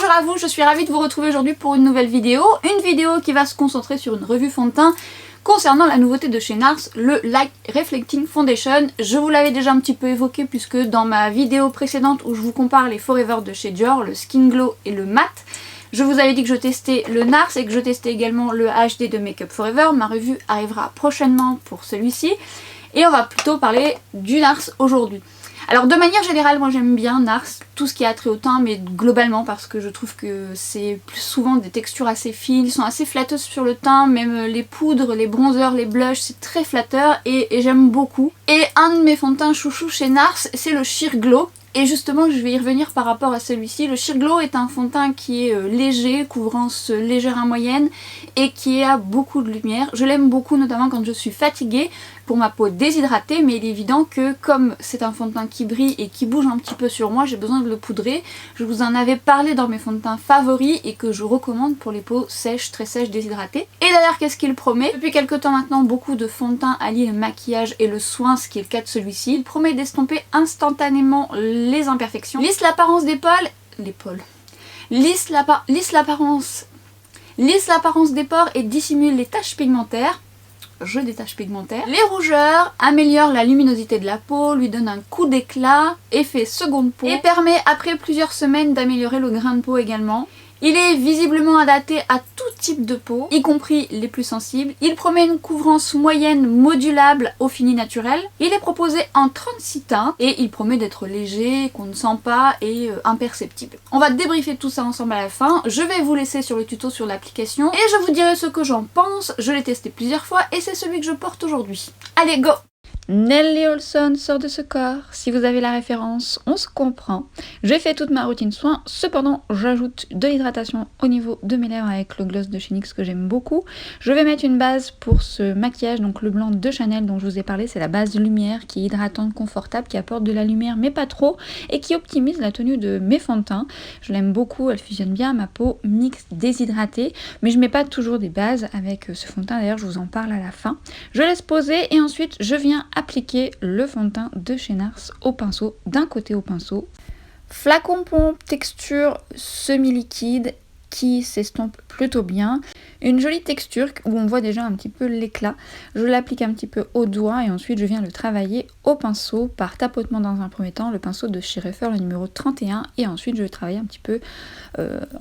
Bonjour à vous, je suis ravie de vous retrouver aujourd'hui pour une nouvelle vidéo. Une vidéo qui va se concentrer sur une revue fond de teint concernant la nouveauté de chez NARS, le Light Reflecting Foundation. Je vous l'avais déjà un petit peu évoqué puisque dans ma vidéo précédente où je vous compare les Forever de chez Dior, le Skin Glow et le Matte, je vous avais dit que je testais le NARS et que je testais également le HD de Make Up Forever. Ma revue arrivera prochainement pour celui-ci et on va plutôt parler du NARS aujourd'hui. Alors de manière générale, moi j'aime bien NARS, tout ce qui a trait au teint, mais globalement parce que je trouve que c'est plus souvent des textures assez fines, ils sont assez flatteuses sur le teint, même les poudres, les bronzers, les blushs, c'est très flatteur et j'aime beaucoup. Et un de mes fonds de teint chouchou chez NARS, c'est le Sheer Glow. Et justement, je vais y revenir par rapport à celui-ci. Le Sheer Glow est un fond de teint qui est léger, couvrance légère à moyenne et qui a beaucoup de lumière. Je l'aime beaucoup, notamment quand je suis fatiguée, pour ma peau déshydratée, mais il est évident que comme c'est un fond de teint qui brille et qui bouge un petit peu sur moi, j'ai besoin de le poudrer. Je vous en avais parlé dans mes fonds de teint favoris et que je recommande pour les peaux sèches, très sèches, déshydratées. Et d'ailleurs, qu'est-ce qu'il promet? Depuis quelques temps maintenant, beaucoup de fonds de teint allient le maquillage et le soin, ce qui est le cas de celui-ci. Il promet d'estomper instantanément les imperfections, lisse l'apparence lisse l'apparence des pores et dissimule les taches pigmentaires. Des taches pigmentaires. Les rougeurs, améliore la luminosité de la peau, lui donne un coup d'éclat, effet seconde peau et permet après plusieurs semaines d'améliorer le grain de peau également. Il est visiblement adapté à tout type de peau, y compris les plus sensibles. Il promet une couvrance moyenne modulable au fini naturel. Il est proposé en 36 teintes et il promet d'être léger, qu'on ne sent pas et imperceptible. On va débriefer tout ça ensemble à la fin. Je vais vous laisser sur le tuto sur l'application et je vous dirai ce que j'en pense. Je l'ai testé plusieurs fois et c'est celui que je porte aujourd'hui. Allez, go! Nelly Olson sort de ce corps. Si vous avez la référence, on se comprend. J'ai fait toute ma routine soin, cependant j'ajoute de l'hydratation au niveau de mes lèvres avec le gloss de chez NYX que j'aime beaucoup. Je vais mettre une base pour ce maquillage, donc le blanc de Chanel dont je vous ai parlé, c'est la base lumière qui est hydratante, confortable, qui apporte de la lumière mais pas trop et qui optimise la tenue de mes fonds de teint. Je l'aime beaucoup, elle fusionne bien à ma peau mixte déshydratée, mais je mets pas toujours des bases avec ce fond de teint, d'ailleurs je vous en parle à la fin. Je laisse poser et ensuite je viens appliquer le fond de teint de chez NARS au pinceau, d'un côté au pinceau. Flacon pompe, texture semi-liquide qui s'estompe plutôt bien. Une jolie texture où on voit déjà un petit peu l'éclat. Je l'applique un petit peu au doigt et ensuite je viens le travailler au pinceau par tapotement dans un premier temps, le pinceau de chez Rephr, le numéro 31, et ensuite je le travaille un petit peu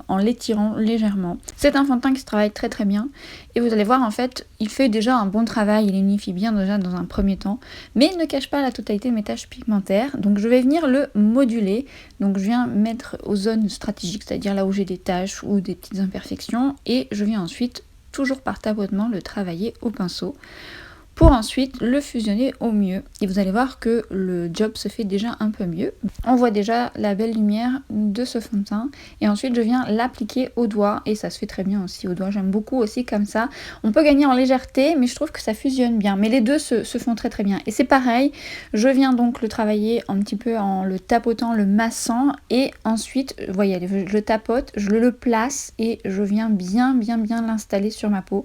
en l'étirant légèrement. C'est un fond de teint qui se travaille très très bien et vous allez voir en fait il fait déjà un bon travail, il unifie bien déjà dans un premier temps, mais il ne cache pas la totalité de mes taches pigmentaires, donc je vais venir le moduler. Donc je viens mettre aux zones stratégiques, c'est-à-dire là où j'ai des taches ou des petites imperfections, et je viens ensuite, toujours par tapotement, le travailler au pinceau pour ensuite le fusionner au mieux. Et vous allez voir que le job se fait déjà un peu mieux. On voit déjà la belle lumière de ce fond de teint. Et ensuite je viens l'appliquer au doigt. Et ça se fait très bien aussi au doigt. J'aime beaucoup aussi comme ça. On peut gagner en légèreté, mais je trouve que ça fusionne bien. Mais les deux se font très très bien. Et c'est pareil, je viens donc le travailler un petit peu en le tapotant, le massant. Et ensuite, vous voyez, je le tapote, je le place et je viens bien l'installer sur ma peau.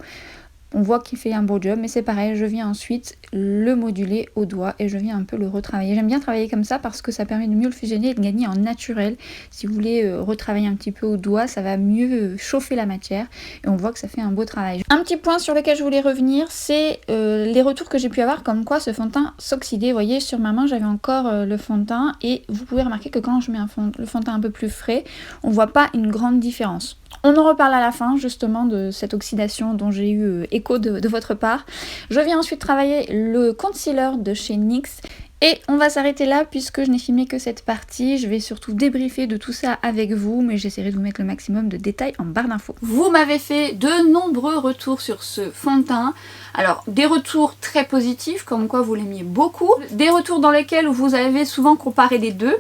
On voit qu'il fait un beau job, mais c'est pareil, je viens ensuite le moduler au doigt et je viens un peu le retravailler. J'aime bien travailler comme ça parce que ça permet de mieux le fusionner et de gagner en naturel. Si vous voulez retravailler un petit peu au doigt, ça va mieux chauffer la matière et on voit que ça fait un beau travail. Un petit point sur lequel je voulais revenir, c'est les retours que j'ai pu avoir comme quoi ce fond de teint s'oxydait. Vous voyez, sur ma main, j'avais encore le fond de teint et vous pouvez remarquer que quand je mets le fond de teint un peu plus frais, on voit pas une grande différence. On en reparle à la fin justement de cette oxydation dont j'ai eu écho de votre part. Je viens ensuite travailler le concealer de chez NYX. Et on va s'arrêter là puisque je n'ai filmé que cette partie. Je vais surtout débriefer de tout ça avec vous, mais j'essaierai de vous mettre le maximum de détails en barre d'infos. Vous m'avez fait de nombreux retours sur ce fond de teint. Alors, des retours très positifs, comme quoi vous l'aimiez beaucoup. Des retours dans lesquels vous avez souvent comparé les deux.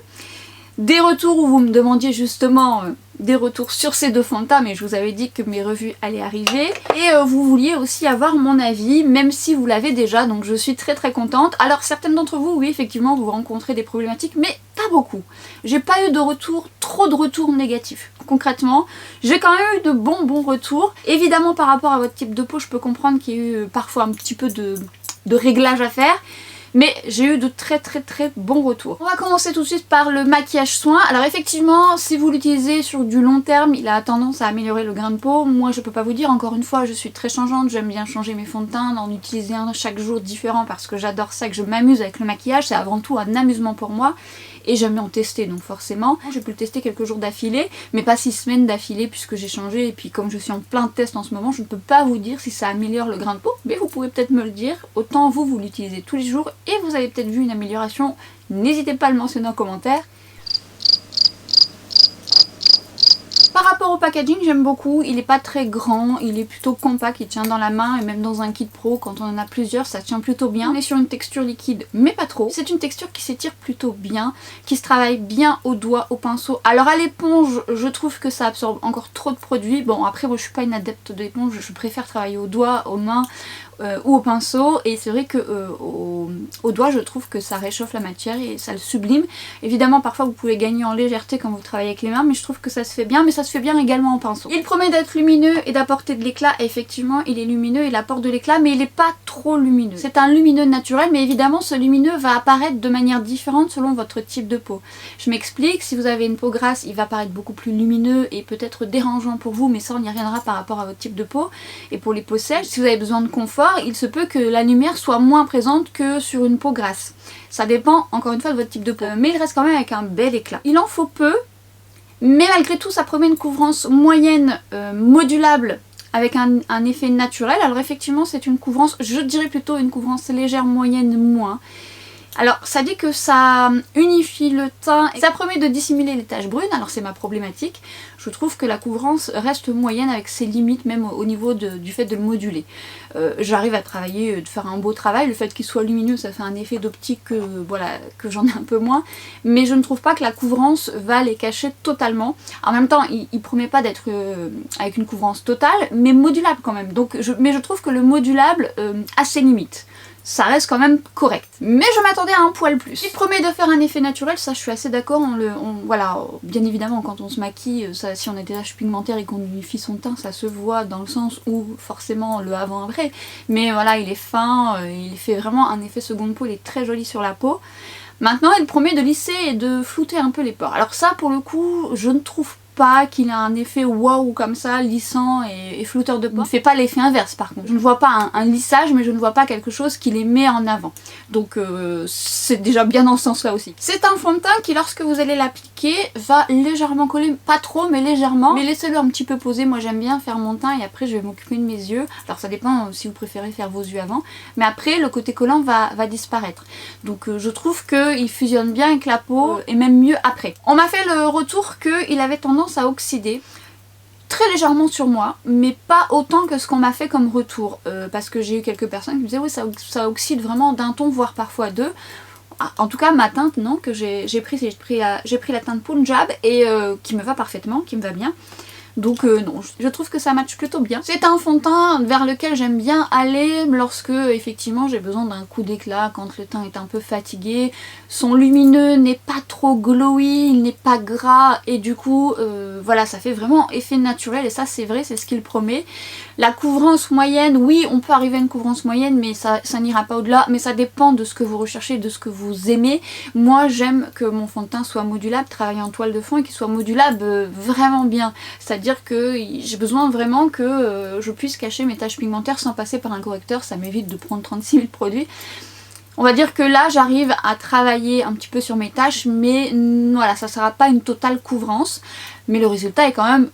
Des retours où vous me demandiez justement des retours sur ces deux fonds de teint, mais je vous avais dit que mes revues allaient arriver. Et vous vouliez aussi avoir mon avis, même si vous l'avez déjà, donc je suis très très contente. Alors certaines d'entre vous, oui effectivement, vous rencontrez des problématiques, mais pas beaucoup. J'ai pas eu de retours, trop de retours négatifs. Concrètement, j'ai quand même eu de bons retours. Évidemment par rapport à votre type de peau, je peux comprendre qu'il y a eu parfois un petit peu de réglage à faire. Mais j'ai eu de très bons retours. On va commencer tout de suite par le maquillage soin. Alors effectivement, si vous l'utilisez sur du long terme, il a tendance à améliorer le grain de peau. Moi je peux pas vous dire, encore une fois, je suis très changeante, j'aime bien changer mes fonds de teint, d'en utiliser un chaque jour différent parce que j'adore ça, que je m'amuse avec le maquillage, c'est avant tout un amusement pour moi. Et j'aime bien en tester, donc forcément j'ai pu le tester quelques jours d'affilée, mais pas 6 semaines d'affilée puisque j'ai changé, et puis comme je suis en plein test en ce moment, je ne peux pas vous dire si ça améliore le grain de peau, mais vous pouvez peut-être me le dire. Autant vous l'utilisez tous les jours et vous avez peut-être vu une amélioration, n'hésitez pas à le mentionner en commentaire. Par rapport au packaging, j'aime beaucoup, il est pas très grand, il est plutôt compact, il tient dans la main, et même dans un kit pro, quand on en a plusieurs, ça tient plutôt bien. On est sur une texture liquide, mais pas trop. C'est une texture qui s'étire plutôt bien, qui se travaille bien au doigt, au pinceau. Alors à l'éponge, je trouve que ça absorbe encore trop de produits. Bon, après moi je suis pas une adepte de l'éponge, je préfère travailler au doigt, aux mains, ou au pinceau, et c'est vrai que au doigt je trouve que ça réchauffe la matière et ça le sublime. Évidemment parfois vous pouvez gagner en légèreté quand vous travaillez avec les mains, mais je trouve que ça se fait bien, mais ça se fait bien également en pinceau. Il promet d'être lumineux et d'apporter de l'éclat, et effectivement il est lumineux, il apporte de l'éclat, mais il n'est pas trop lumineux. C'est un lumineux naturel, mais évidemment ce lumineux va apparaître de manière différente selon votre type de peau. Je m'explique, si vous avez une peau grasse, il va paraître beaucoup plus lumineux et peut-être dérangeant pour vous, mais ça on y reviendra par rapport à votre type de peau. Et pour les peaux sèches, si vous avez besoin de confort, il se peut que la lumière soit moins présente que sur une peau grasse. Ça dépend encore une fois de votre type de peau. Mais il reste quand même avec un bel éclat. Il en faut peu, mais malgré tout ça promet une couvrance moyenne modulable avec un effet naturel. Alors effectivement c'est une couvrance, je dirais plutôt une couvrance légère, moyenne, moins. Alors ça dit que ça unifie le teint, ça promet de dissimuler les taches brunes, alors c'est ma problématique. Je trouve que la couvrance reste moyenne avec ses limites, même au niveau du fait de le moduler. J'arrive à travailler, de faire un beau travail, le fait qu'il soit lumineux ça fait un effet d'optique voilà, que j'en ai un peu moins, mais je ne trouve pas que la couvrance va les cacher totalement. En même temps il promet pas d'être avec une couvrance totale, mais modulable quand même. Donc, mais je trouve que le modulable a ses limites. Ça reste quand même correct. Mais je m'attendais à un poil plus. Il promet de faire un effet naturel, ça je suis assez d'accord. Voilà, bien évidemment quand on se maquille, ça, si on a des taches pigmentaires et qu'on unifie son teint, ça se voit dans le sens où forcément le avant-après. Mais voilà, il est fin, il fait vraiment un effet seconde peau, il est très joli sur la peau. Maintenant, il promet de lisser et de flouter un peu les pores. Alors ça, pour le coup, je ne trouve pas qu'il a un effet waouh comme ça, lissant et flouteur de pores. Il ne fait pas l'effet inverse par contre. Je ne vois pas un lissage, mais je ne vois pas quelque chose qui les met en avant. Donc c'est déjà bien dans ce sens-là aussi. C'est un fond de teint qui, lorsque vous allez l'appliquer, va légèrement coller, pas trop mais légèrement. Mais laissez-le un petit peu poser, moi j'aime bien faire mon teint et après je vais m'occuper de mes yeux. Alors ça dépend si vous préférez faire vos yeux avant. Mais après le côté collant va disparaître. Donc je trouve qu'il fusionne bien avec la peau et même mieux après. On m'a fait le retour qu'il avait tendance à oxyder très légèrement sur moi, mais pas autant que ce qu'on m'a fait comme retour, parce que j'ai eu quelques personnes qui me disaient oui ça oxyde vraiment d'un ton voire parfois deux. En tout cas ma teinte non, que j'ai pris la teinte Punjab et qui me va parfaitement, qui me va bien. Donc non, je trouve que ça matche plutôt bien. C'est un fond de teint vers lequel j'aime bien aller lorsque effectivement j'ai besoin d'un coup d'éclat, quand le teint est un peu fatigué. Son lumineux n'est pas trop glowy, il n'est pas gras et du coup voilà, ça fait vraiment effet naturel et ça c'est vrai, c'est ce qu'il promet. La couvrance moyenne, oui on peut arriver à une couvrance moyenne mais ça n'ira pas au-delà, mais ça dépend de ce que vous recherchez, de ce que vous aimez. Moi j'aime que mon fond de teint soit modulable, travailler en toile de fond et qu'il soit modulable vraiment bien. C'est-à-dire que j'ai besoin vraiment que je puisse cacher mes taches pigmentaires sans passer par un correcteur, ça m'évite de prendre 36 000 produits. On va dire que là j'arrive à travailler un petit peu sur mes taches, mais voilà, ça sera pas une totale couvrance, mais le résultat est quand même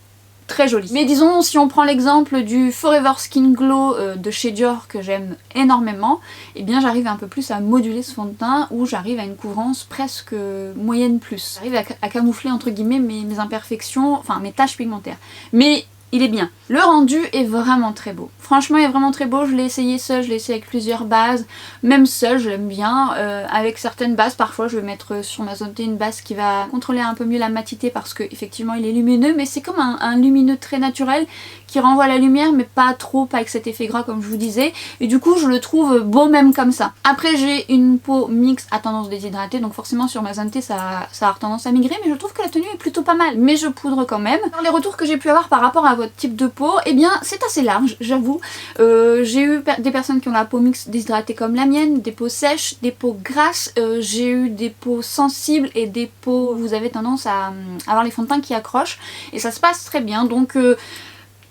très joli. Mais disons, si on prend l'exemple du Forever Skin Glow de chez Dior que j'aime énormément, et bien j'arrive un peu plus à moduler ce fond de teint où j'arrive à une couvrance presque moyenne plus. J'arrive à camoufler entre guillemets mes imperfections, enfin mes taches pigmentaires. Mais il est bien. Le rendu est vraiment très beau. Franchement il est vraiment très beau, je l'ai essayé seul, je l'ai essayé avec plusieurs bases. Même seul je l'aime bien. Avec certaines bases, parfois je vais mettre sur ma zone T une base qui va contrôler un peu mieux la matité parce que effectivement il est lumineux, mais c'est comme un lumineux très naturel qui renvoie la lumière mais pas trop, pas avec cet effet gras comme je vous disais. Et du coup je le trouve beau même comme ça. Après j'ai une peau mixte à tendance déshydratée, donc forcément sur ma zone T ça a tendance à migrer, mais je trouve que la tenue est plutôt pas mal. Mais je poudre quand même. Alors, les retours que j'ai pu avoir par rapport à votre type de peau, eh bien c'est assez large, j'avoue. J'ai eu des personnes qui ont la peau mixte déshydratée comme la mienne, des peaux sèches, des peaux grasses, j'ai eu des peaux sensibles et des peaux où vous avez tendance à avoir les fonds de teint qui accrochent, et ça se passe très bien. Donc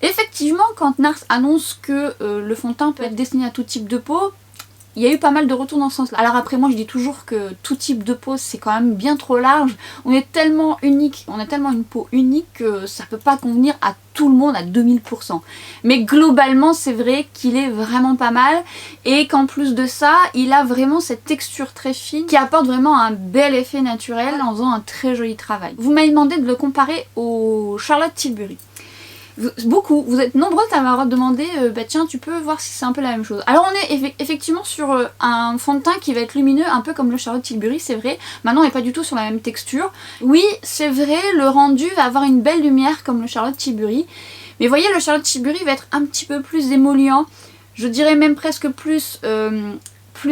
effectivement, quand NARS annonce que le fond de teint peut être destiné à tout type de peau, il y a eu pas mal de retours dans ce sens-là. Alors après, moi je dis toujours que tout type de peau c'est quand même bien trop large. On est tellement unique, on a tellement une peau unique que ça peut pas convenir à tout le monde à 2000%. Mais globalement c'est vrai qu'il est vraiment pas mal et qu'en plus de ça, il a vraiment cette texture très fine qui apporte vraiment un bel effet naturel en faisant un très joli travail. Vous m'avez demandé de le comparer au Charlotte Tilbury. Beaucoup, vous êtes nombreux à m'avoir demandé bah tiens tu peux voir si c'est un peu la même chose. Alors on est effectivement sur un fond de teint qui va être lumineux un peu comme le Charlotte Tilbury, c'est vrai. Maintenant on n'est pas du tout sur la même texture. Oui c'est vrai, le rendu va avoir une belle lumière comme le Charlotte Tilbury, mais vous voyez le Charlotte Tilbury va être un petit peu plus émollient, je dirais même presque plus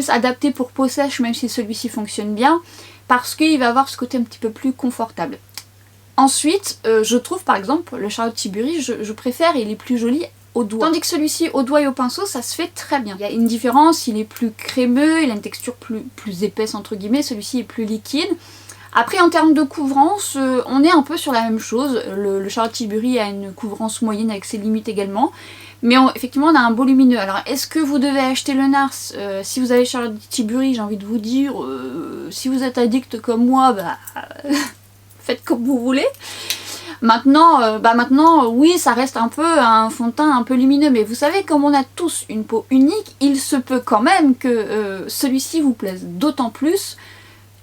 adapté pour peau sèche, même si celui-ci fonctionne bien, parce qu'il va avoir ce côté un petit peu plus confortable. Ensuite, je trouve par exemple le Charlotte Tilbury, je préfère, il est plus joli au doigt. Tandis que celui-ci au doigt et au pinceau, ça se fait très bien. Il y a une différence, il est plus crémeux, il a une texture plus épaisse entre guillemets, celui-ci est plus liquide. Après en termes de couvrance, on est un peu sur la même chose. Le Charlotte Tilbury a une couvrance moyenne avec ses limites également. Mais effectivement on a un beau lumineux. Alors est-ce que vous devez acheter le NARS si vous avez Charlotte Tilbury, j'ai envie de vous dire, si vous êtes addict comme moi, bah... faites comme vous voulez. Maintenant, oui, ça reste un peu un fond de teint un peu lumineux, mais vous savez, comme on a tous une peau unique, il se peut quand même que celui-ci vous plaise d'autant plus,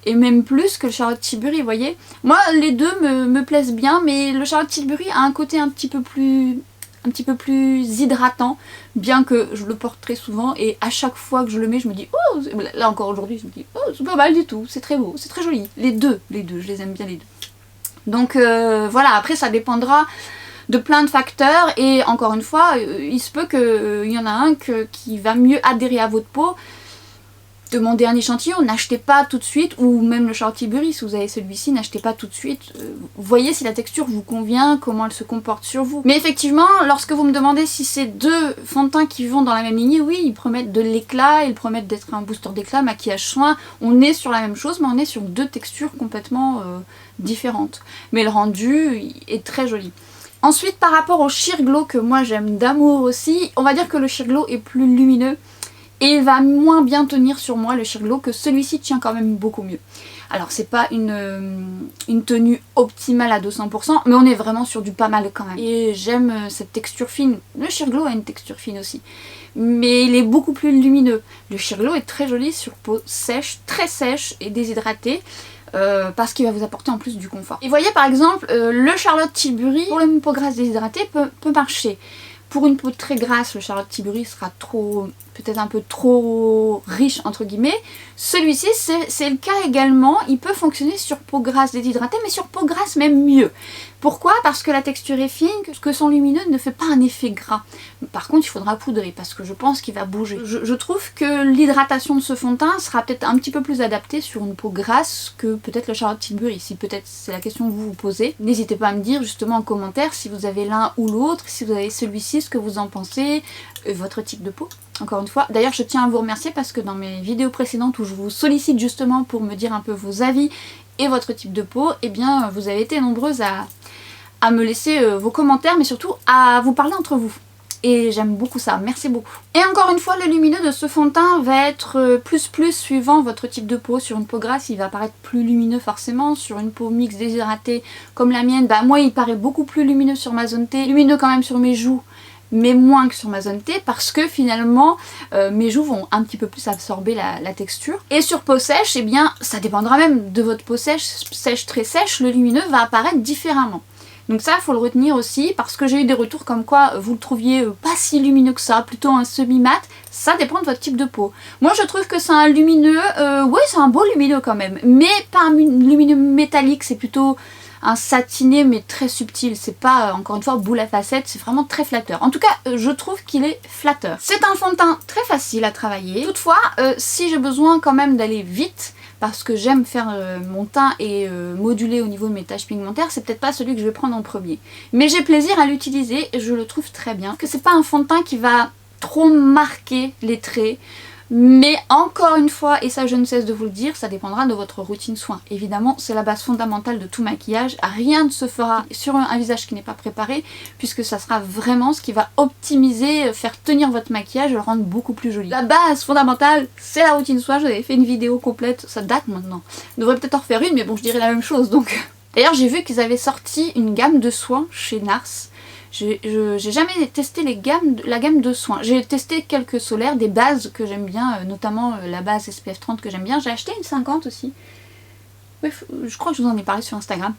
et même plus que le Charlotte Tilbury, vous voyez. Moi, les deux me plaisent bien, mais le Charlotte Tilbury a un côté un petit peu plus hydratant, bien que je le porte très souvent et à chaque fois que je le mets je me dis oh, là encore aujourd'hui je me dis oh c'est pas mal du tout, c'est très beau, c'est très joli. Les deux, je les aime bien les deux. Donc voilà, après ça dépendra de plein de facteurs et encore une fois, il se peut qu'il y en a un qui va mieux adhérer à votre peau. Demandez un échantillon, n'achetez pas tout de suite, ou même le Charlotte Tilbury, si vous avez celui-ci, n'achetez pas tout de suite. Voyez si la texture vous convient, comment elle se comporte sur vous. Mais effectivement, lorsque vous me demandez si c'est deux fonds de teint qui vont dans la même lignée, oui, ils promettent de l'éclat, ils promettent d'être un booster d'éclat, maquillage soin. On est sur la même chose, mais on est sur deux textures complètement différentes. Mais le rendu est très joli. Ensuite, par rapport au Sheer Glow, que moi j'aime d'amour aussi, on va dire que le Sheer Glow est plus lumineux. Et il va moins bien tenir sur moi le Sheer Glow, que celui-ci tient quand même beaucoup mieux. Alors c'est pas une tenue optimale à 200%, mais on est vraiment sur du pas mal quand même. Et j'aime cette texture fine. Le Sheer Glow a une texture fine aussi. Mais il est beaucoup plus lumineux. Le Sheer Glow est très joli sur peau sèche, très sèche et déshydratée. Parce qu'il va vous apporter en plus du confort. Et voyez par exemple, le Charlotte Tilbury, pour une peau grasse déshydratée, peut marcher. Pour une peau très grasse, le Charlotte Tilbury sera peut-être un peu trop riche entre guillemets. Celui-ci c'est le cas également, il peut fonctionner sur peau grasse déshydratée, mais sur peau grasse même mieux. Pourquoi? Parce que la texture est fine, que son lumineux ne fait pas un effet gras. Par contre il faudra poudrer parce que je pense qu'il va bouger. Je trouve que l'hydratation de ce fond de teint sera peut-être un petit peu plus adaptée sur une peau grasse que peut-être le Charlotte Tilbury. Si peut-être c'est la question que vous vous posez, n'hésitez pas à me dire justement en commentaire si vous avez l'un ou l'autre, si vous avez celui-ci, ce que vous en pensez, votre type de peau. Encore une fois, d'ailleurs je tiens à vous remercier parce que dans mes vidéos précédentes où je vous sollicite justement pour me dire un peu vos avis et votre type de peau, eh bien vous avez été nombreuses à me laisser vos commentaires, mais surtout à vous parler entre vous. Et j'aime beaucoup ça, merci beaucoup. Et encore une fois, le lumineux de ce fond de teint va être plus suivant votre type de peau. Sur une peau grasse, il va paraître plus lumineux forcément. Sur une peau mixte déshydratée comme la mienne, bah moi il paraît beaucoup plus lumineux sur ma zone T. Lumineux quand même sur mes joues, mais moins que sur ma zone T parce que finalement mes joues vont un petit peu plus absorber la texture. Et sur peau sèche, eh bien ça dépendra même de votre peau sèche, très sèche, le lumineux va apparaître différemment. Donc ça il faut le retenir aussi parce que j'ai eu des retours comme quoi vous le trouviez pas si lumineux que ça, plutôt un semi-mat. Ça dépend de votre type de peau. Moi je trouve que c'est un lumineux, ouais c'est un beau lumineux quand même, mais pas un lumineux métallique, c'est plutôt un satiné mais très subtil, c'est pas encore une fois boule à facettes, c'est vraiment très flatteur. En tout cas je trouve qu'il est flatteur. C'est un fond de teint très facile à travailler. Toutefois si j'ai besoin quand même d'aller vite, parce que j'aime faire mon teint et moduler au niveau de mes taches pigmentaires, c'est peut-être pas celui que je vais prendre en premier. Mais j'ai plaisir à l'utiliser et je le trouve très bien. Que c'est pas un fond de teint qui va trop marquer les traits. Mais encore une fois, et ça je ne cesse de vous le dire, ça dépendra de votre routine soin. Évidemment, c'est la base fondamentale de tout maquillage. Rien ne se fera sur un visage qui n'est pas préparé, puisque ça sera vraiment ce qui va optimiser, faire tenir votre maquillage et le rendre beaucoup plus joli. La base fondamentale, c'est la routine soin. J'avais fait une vidéo complète, ça date maintenant. Je devrais peut-être en refaire une, mais bon, je dirais la même chose donc. D'ailleurs, j'ai vu qu'ils avaient sorti une gamme de soins chez NARS. J'ai jamais testé la gamme de soins. J'ai testé quelques solaires, des bases que j'aime bien, notamment la base SPF 30 que j'aime bien. J'ai acheté une 50 aussi. Oui, je crois que je vous en ai parlé sur Instagram.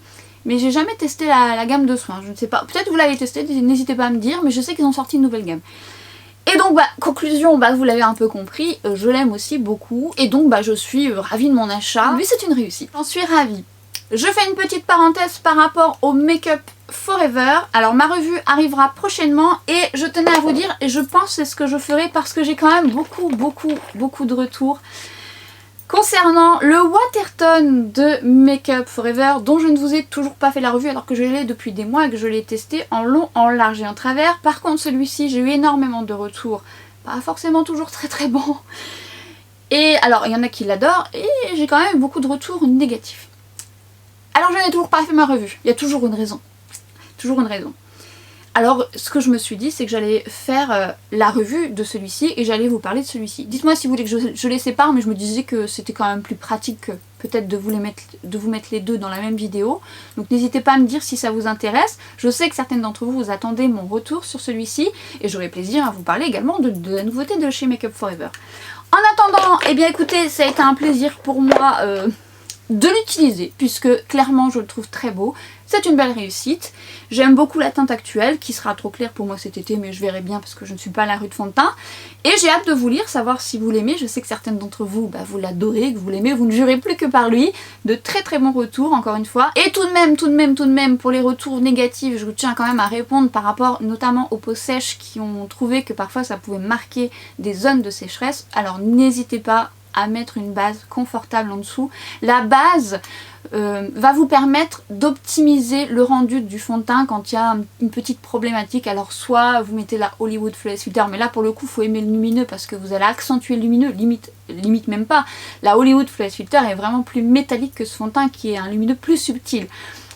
Mais j'ai jamais testé la gamme de soins. Je ne sais pas. Peut-être vous l'avez testé, n'hésitez pas à me dire. Mais je sais qu'ils ont sorti une nouvelle gamme. Et donc, conclusion, vous l'avez un peu compris, je l'aime aussi beaucoup. Et donc, je suis ravie de mon achat. Lui, c'est une réussite. J'en suis ravie. Je fais une petite parenthèse par rapport au Make-up Forever. Alors ma revue arrivera prochainement et je tenais à vous dire, et je pense que c'est ce que je ferai parce que j'ai quand même beaucoup de retours concernant le Watertone de Make-up Forever dont je ne vous ai toujours pas fait la revue alors que je l'ai depuis des mois et que je l'ai testé en long, en large et en travers. Par contre celui-ci, j'ai eu énormément de retours, pas forcément toujours très bons. Et alors il y en a qui l'adorent et j'ai quand même beaucoup de retours négatifs. Alors je n'ai toujours pas fait ma revue, il y a toujours une raison. Toujours une raison. Alors ce que je me suis dit c'est que j'allais faire la revue de celui-ci et j'allais vous parler de celui-ci. Dites-moi si vous voulez que je les sépare, mais je me disais que c'était quand même plus pratique peut-être de vous mettre les deux dans la même vidéo. Donc n'hésitez pas à me dire si ça vous intéresse. Je sais que certaines d'entre vous attendez mon retour sur celui-ci et j'aurai plaisir à vous parler également de la nouveauté de chez Make Up Forever. En attendant, eh bien écoutez, ça a été un plaisir pour moi de l'utiliser puisque clairement je le trouve très beau. C'est une belle réussite. J'aime beaucoup la teinte actuelle qui sera trop claire pour moi cet été, mais je verrai bien parce que je ne suis pas à la rue de fond de teint. Et j'ai hâte de vous lire, savoir si vous l'aimez. Je sais que certaines d'entre vous, vous l'adorez, que vous l'aimez, vous ne jurez plus que par lui. De très bons retours encore une fois. Et tout de même pour les retours négatifs, je tiens quand même à répondre par rapport notamment aux peaux sèches qui ont trouvé que parfois ça pouvait marquer des zones de sécheresse. Alors n'hésitez pas à mettre une base confortable en dessous. La base va vous permettre d'optimiser le rendu du fond de teint quand il y a une petite problématique. Alors soit vous mettez la Hollywood Flawless Filter, mais là pour le coup il faut aimer le lumineux parce que vous allez accentuer le lumineux, limite même pas. La Hollywood Flawless Filter est vraiment plus métallique que ce fond de teint qui est un lumineux plus subtil.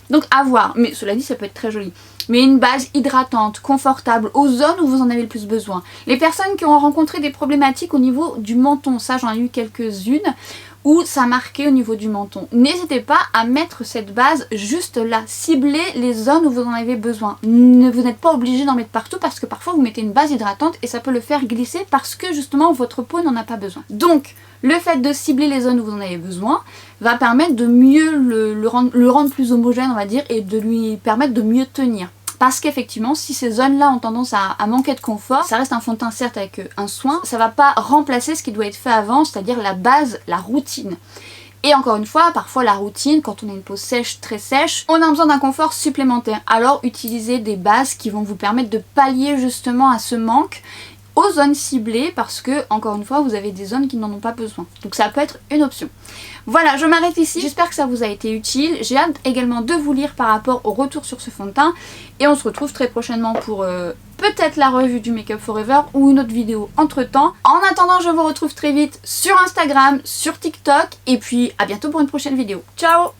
Donc à voir, mais cela dit ça peut être très joli. Mais une base hydratante, confortable, aux zones où vous en avez le plus besoin. Les personnes qui ont rencontré des problématiques au niveau du menton, ça j'en ai eu quelques-unes, où ça marquait au niveau du menton. N'hésitez pas à mettre cette base juste là, ciblez les zones où vous en avez besoin. Vous n'êtes pas obligé d'en mettre partout parce que parfois vous mettez une base hydratante et ça peut le faire glisser parce que justement votre peau n'en a pas besoin. Donc le fait de cibler les zones où vous en avez besoin va permettre de mieux le rendre plus homogène on va dire et de lui permettre de mieux tenir. Parce qu'effectivement, si ces zones-là ont tendance à manquer de confort, ça reste un fond de teint certes avec un soin, ça va pas remplacer ce qui doit être fait avant, c'est-à-dire la base, la routine. Et encore une fois, parfois la routine, quand on a une peau sèche, très sèche, on a besoin d'un confort supplémentaire. Alors utilisez des bases qui vont vous permettre de pallier justement à ce manque aux zones ciblées parce que, encore une fois, vous avez des zones qui n'en ont pas besoin. Donc ça peut être une option. Voilà, je m'arrête ici. J'espère que ça vous a été utile. J'ai hâte également de vous lire par rapport au retour sur ce fond de teint. Et on se retrouve très prochainement pour peut-être la revue du Make Up Forever ou une autre vidéo entre temps. En attendant, je vous retrouve très vite sur Instagram, sur TikTok. Et puis à bientôt pour une prochaine vidéo. Ciao!